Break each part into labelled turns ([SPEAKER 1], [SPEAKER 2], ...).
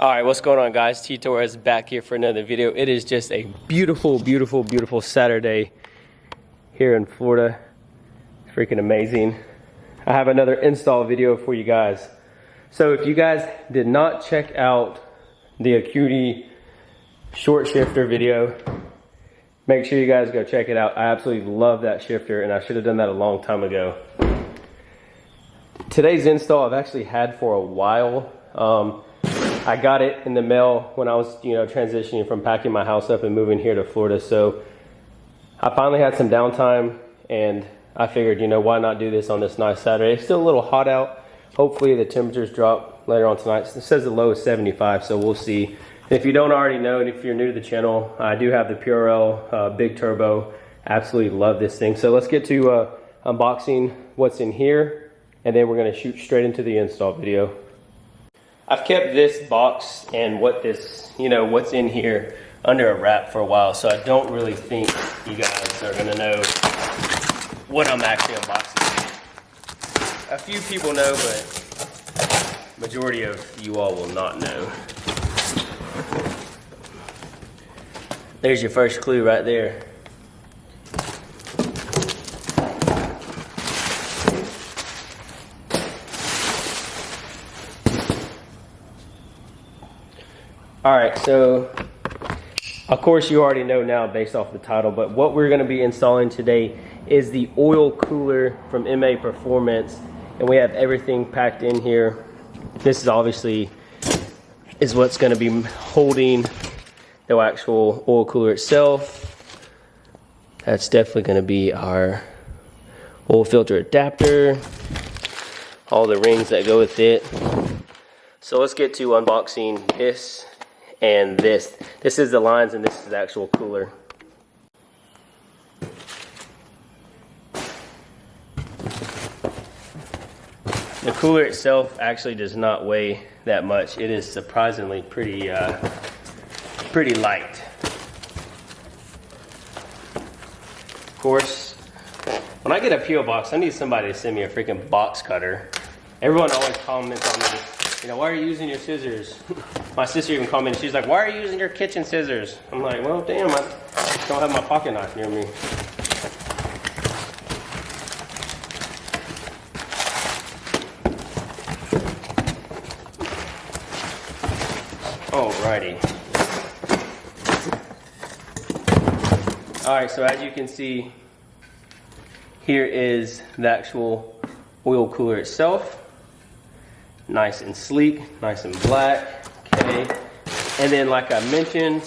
[SPEAKER 1] Alright, what's going on, guys? T Torres back here for another video. It is just a beautiful, beautiful, beautiful Saturday here in Florida. Freaking amazing. I have another install video for you guys. So if you guys did not check out the Acuity short shifter video, make sure you guys go check it out. I absolutely love that shifter, and I should have done that a long time ago. Today's install I've actually had for a while. I got it in the mail when I was, transitioning from packing my house up and moving here to Florida. So I finally had some downtime, and I figured, why not do this on this nice Saturday? It's still a little hot out. Hopefully the temperatures drop later on tonight. It says the low is 75, so we'll see. And if you don't already know, and if you're new to the channel, I do have the PureL Big Turbo. Absolutely love this thing. So let's get to unboxing what's in here, and then we're gonna shoot straight into the install video. I've kept this box and what's in here under a wrap for a while, so I don't really think you guys are gonna know what I'm actually unboxing. A few people know, but majority of you all will not know. There's your first clue right there. All right, so of course you already know now based off the title, but what we're gonna be installing today is the oil cooler from Maperformance, and we have everything packed in here. This is obviously what's gonna be holding the actual oil cooler itself. That's definitely gonna be our oil filter adapter, all the rings that go with it. So let's get to unboxing this and this. This is the lines, and this is the actual cooler. The cooler itself actually does not weigh that much. It is surprisingly pretty light. Of course, when I get a P.O. box, I need somebody to send me a freaking box cutter. Everyone always comments on me, why are you using your scissors? My sister even commented, she's like, why are you using your kitchen scissors? I'm like, well, damn, I don't have my pocket knife near me. Alrighty. Alright, so as you can see, here is the actual oil cooler itself. Nice and sleek, nice and black, okay. And then like I mentioned,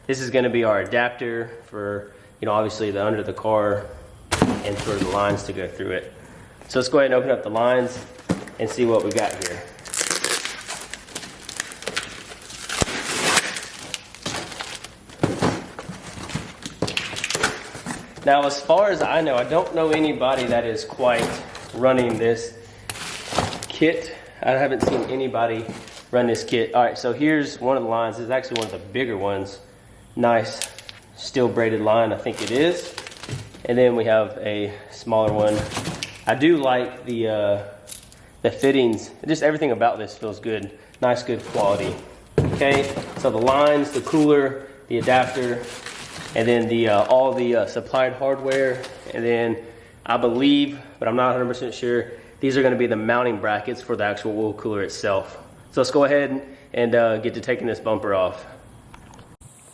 [SPEAKER 1] this is gonna be our adapter for, obviously the under the car and for the lines to go through it. So let's go ahead and open up the lines and see what we got here. Now, as far as I know, I don't know anybody that is quite running this kit. I haven't seen anybody run this kit. All right, so here's one of the lines. This is actually one of the bigger ones. Nice steel braided line, I think it is. And then we have a smaller one. I do like the fittings. Just everything about this feels good. Nice, good quality. Okay, so the lines, the cooler, the adapter, and then all the supplied hardware. And then I believe, but I'm not 100% sure, these are going to be the mounting brackets for the actual oil cooler itself. So let's go ahead and get to taking this bumper off.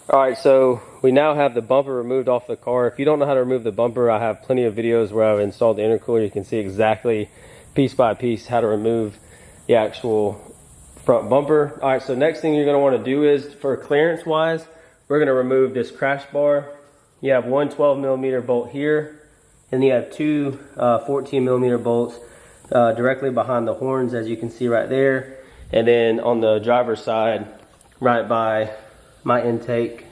[SPEAKER 1] Alright, so we now have the bumper removed off the car. If you don't know how to remove the bumper, I have plenty of videos where I've installed the intercooler. You can see exactly piece by piece how to remove the actual front bumper. Alright, so next thing you're going to want to do is, for clearance wise, we're going to remove this crash bar. You have one 12mm bolt here, and you have two 14mm bolts directly behind the horns, as you can see right there. And then on the driver's side, right by my intake,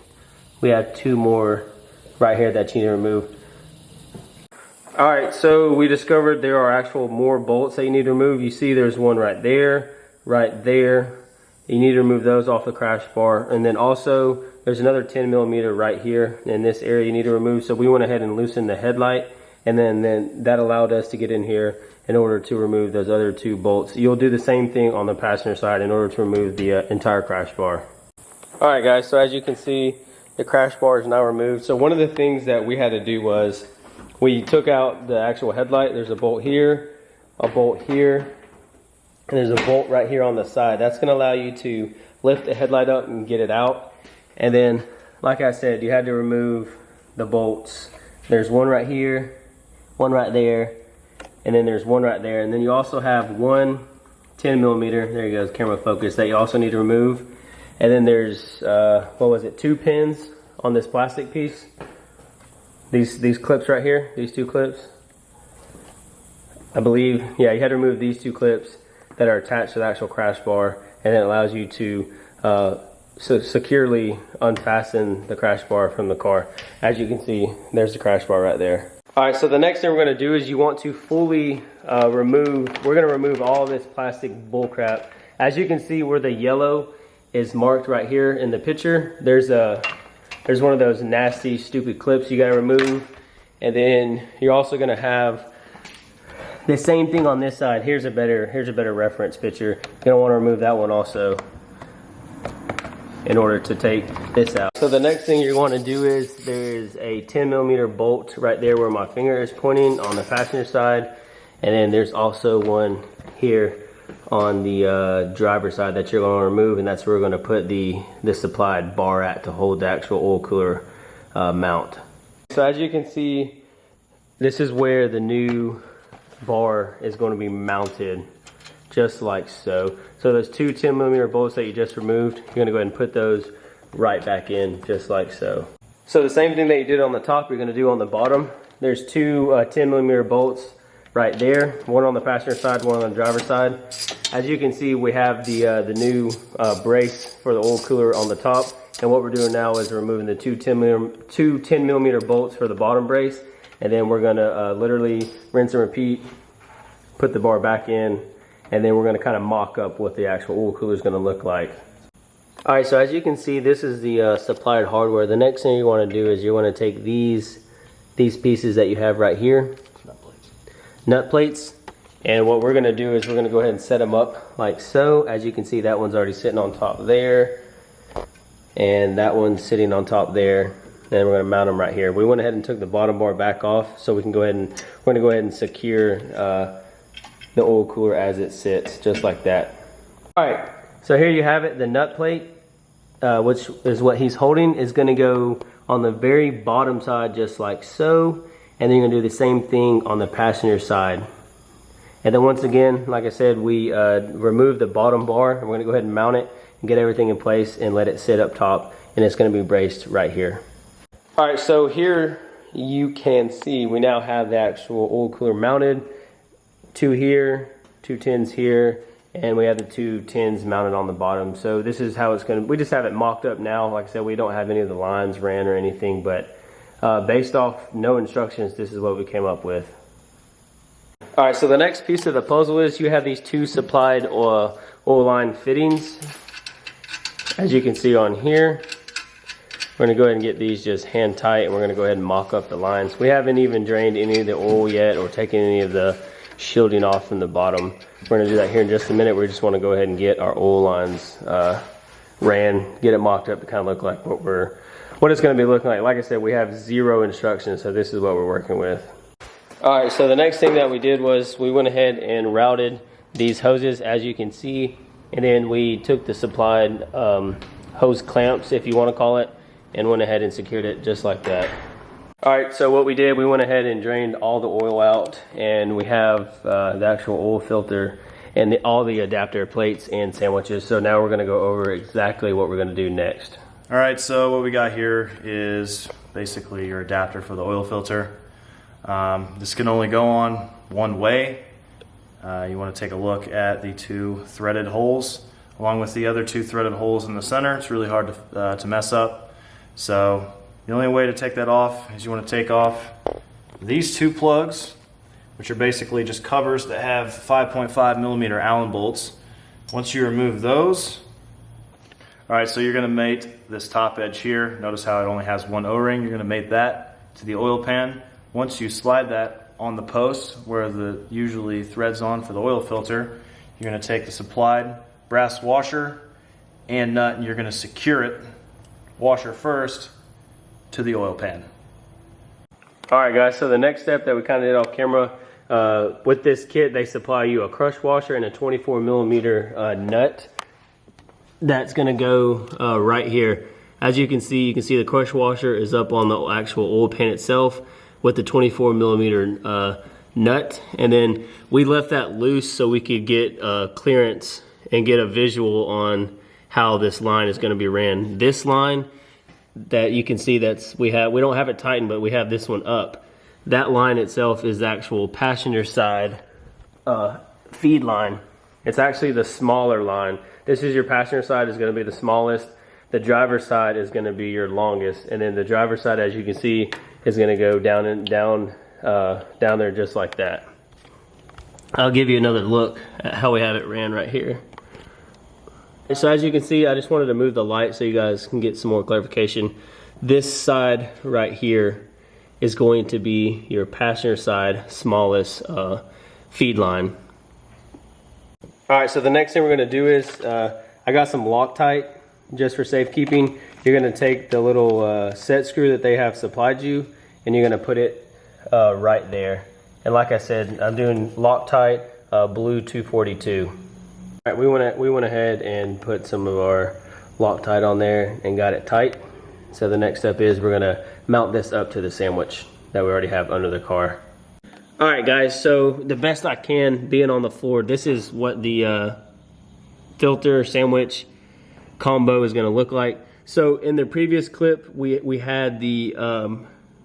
[SPEAKER 1] we have two more right here that you need to remove. Alright, so we discovered there are actual more bolts that you need to remove. You see there's one right there, right there. You need to remove those off the crash bar. And then also there's another 10mm right here in this area you need to remove. So we went ahead and loosened the headlight, and then that allowed us to get in here in order to remove those other 2 bolts. You'll do the same thing on the passenger side in order to remove the entire crash bar. Alright guys, so as you can see, the crash bar is now removed. So one of the things that we had to do was we took out the actual headlight. There's a bolt here, a bolt here, and there's a bolt right here on the side. That's going to allow you to lift the headlight up and get it out. And then, like I said, you had to remove the bolts. There's one right here, one right there, and then there's one right there. And then you also have one 10 millimeter, there you go, camera focus, that you also need to remove. And then there's, 2 pins on this plastic piece. These clips right here, these 2 clips. I believe, yeah, you had to remove these 2 clips that are attached to the actual crash bar, and it allows you to securely unfasten the crash bar from the car. As you can see, there's the crash bar right there. Alright, so the next thing we're going to do is you want to fully we're going to remove all this plastic bull crap. As you can see where the yellow is marked right here in the picture, there's one of those nasty, stupid clips you got to remove. And then you're also going to have the same thing on this side. Here's a better reference picture. You're going to want to remove that one also in order to take this out. So the next thing you want to do is there's a 10 millimeter bolt right there where my finger is pointing on the passenger side, and then there's also one here on the driver's side that you're going to remove, and that's where we're going to put the supplied bar at to hold the actual oil cooler mount. So as you can see, this is where the new bar is going to be mounted, just like so. So those 2 10 millimeter bolts that you just removed, you're going to go ahead and put those right back in, just like so. So the same thing that you did on the top, you're going to do on the bottom. There's 2 10 millimeter bolts right there, one on the passenger side, one on the driver's side. As you can see, we have the new brace for the oil cooler on the top, and what we're doing now is removing the 2 10 millimeter bolts for the bottom brace, and then we're going to literally rinse and repeat, put the bar back in, and then we're going to kind of mock up what the actual oil cooler is going to look like. Alright, so as you can see, this is the supplied hardware. The next thing you want to do is you want to take these pieces that you have right here, nut plates, and what we're going to do is we're going to go ahead and set them up like so. As you can see, that one's already sitting on top there, and that one's sitting on top there, and we're going to mount them right here. We went ahead and took the bottom bar back off so we can go ahead and we're going to go ahead and secure the oil cooler as it sits, just like that. Alright, so here you have it. The nut plate, which is what he's holding, is going to go on the very bottom side, just like so. And then you're going to do the same thing on the passenger side. And then once again, like I said, we remove the bottom bar. We're going to go ahead and mount it and get everything in place and let it sit up top. And it's going to be braced right here. Alright, so here you can see we now have the actual oil cooler mounted. 2 here, 2 tins here, and we have the 2 tins mounted on the bottom. So this is how it's going to, we just have it mocked up now. Like I said, we don't have any of the lines ran or anything, but based off no instructions, this is what we came up with. Alright, so the next piece of the puzzle is you have these 2 supplied oil line fittings. As you can see on here, we're going to go ahead and get these just hand tight, and we're going to go ahead and mock up the lines. We haven't even drained any of the oil yet or taken any of the shielding off from the bottom. We're going to do that here in just a minute. We just want to go ahead and get our oil lines ran, get it mocked up to kind of look like what it's going to be looking like. Like I said, we have 0 instructions, so this is what we're working with. Alright, so the next thing that we did was we went ahead and routed these hoses, as you can see, and then we took the supplied hose clamps, if you want to call it, and went ahead and secured it just like that. Alright, so what we did, we went ahead and drained all the oil out, and we have the actual oil filter and all the adapter plates and sandwiches. So now we're going to go over exactly what we're going to do next.
[SPEAKER 2] Alright, so what we got here is basically your adapter for the oil filter. This can only go on one way. You want to take a look at the 2 threaded holes along with the other 2 threaded holes in the center. It's really hard to mess up. So the only way to take that off is you want to take off these 2 plugs, which are basically just covers that have 5.5 millimeter Allen bolts. Once you remove those, alright, so you're going to mate this top edge here. Notice how it only has 1 O-ring. You're going to mate that to the oil pan. Once you slide that on the post where the usually threads on for the oil filter, you're going to take the supplied brass washer and nut, and you're going to secure it, washer first, to the oil pan.
[SPEAKER 1] All right, guys, so the next step that we kind of did off camera, with this kit, they supply you a crush washer and a 24 millimeter nut that's going to go right here. As you can see the crush washer is up on the actual oil pan itself with the 24 millimeter nut, and then we left that loose so we could get clearance and get a visual on how this line is going to be ran. This line that you can see we don't have it tightened, but we have this one up. That line itself is the actual passenger side feed line. It's actually the smaller line. This is your passenger side, is going to be the smallest. The driver's side is going to be your longest, and then the driver's side, as you can see, is going to go down and down there just like that. I'll give you another look at how we have it ran right here. So as you can see, I just wanted to move the light so you guys can get some more clarification. This side right here is going to be your passenger side smallest feed line. All right, so the next thing we're going to do is I got some Loctite just for safekeeping. You're going to take the little set screw that they have supplied you, and you're going to put it right there. And like I said, I'm doing Loctite blue 242. All right, we went ahead and put some of our Loctite on there and got it tight. So the next step is we're going to mount this up to the sandwich that we already have under the car. All right, guys, so the best I can being on the floor, this is what the filter sandwich combo is going to look like. So in the previous clip, we had the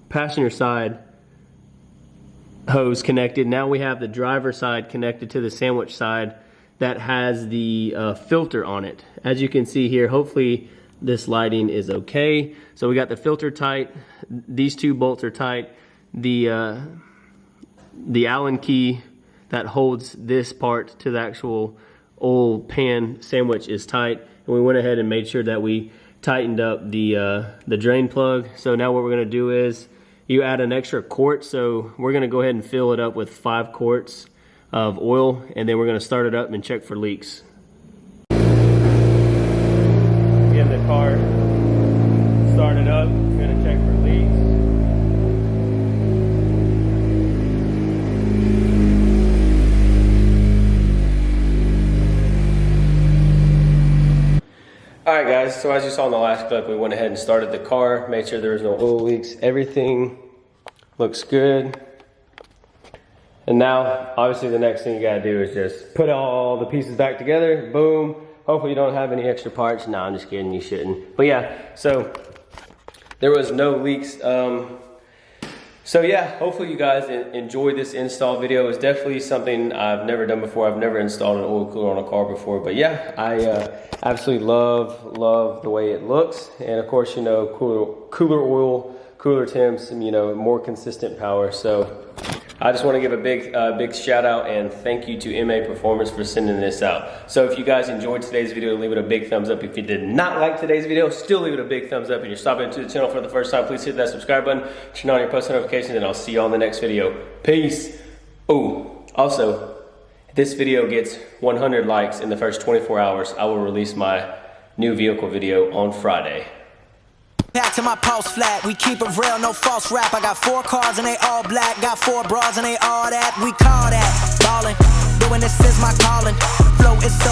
[SPEAKER 1] passenger side hose connected. Now we have the driver side connected to the sandwich side that has the filter on it. As you can see here, hopefully this lighting is okay. So we got the filter tight. These two bolts are tight. The Allen key that holds this part to the actual oil pan sandwich is tight. And we went ahead and made sure that we tightened up the drain plug. So now what we're gonna do is you add an extra quart. So we're gonna go ahead and fill it up with 5 quarts of oil, and then we're gonna start it up and check for leaks. Get the car started up, we're gonna check for leaks. Alright guys, so as you saw in the last clip, we went ahead and started the car, made sure there was no oil leaks. Everything looks good. And now, obviously the next thing you gotta do is just put all the pieces back together, boom. Hopefully you don't have any extra parts. No, I'm just kidding, you shouldn't. But yeah, so there was no leaks. So yeah, hopefully you guys enjoyed this install video. It's definitely something I've never done before. I've never installed an oil cooler on a car before. But yeah, I absolutely love the way it looks. And of course, you know, cooler oil, cooler temps, and, you know, more consistent power. So I just want to give a big shout out and thank you to Maperformance for sending this out. So if you guys enjoyed today's video, leave it a big thumbs up. If you did not like today's video, still leave it a big thumbs up. If you're stopping into the channel for the first time, please hit that subscribe button, turn on your post notifications, and I'll see you on the next video. Peace. Oh, also, if this video gets 100 likes in the first 24 hours, I will release my new vehicle video on Friday.
[SPEAKER 3] Back to my pulse flat, we keep it real, no false rap. I got 4 cars and they all black, got 4 bras and they all that. We call that ballin', doing this is my calling. Flow is so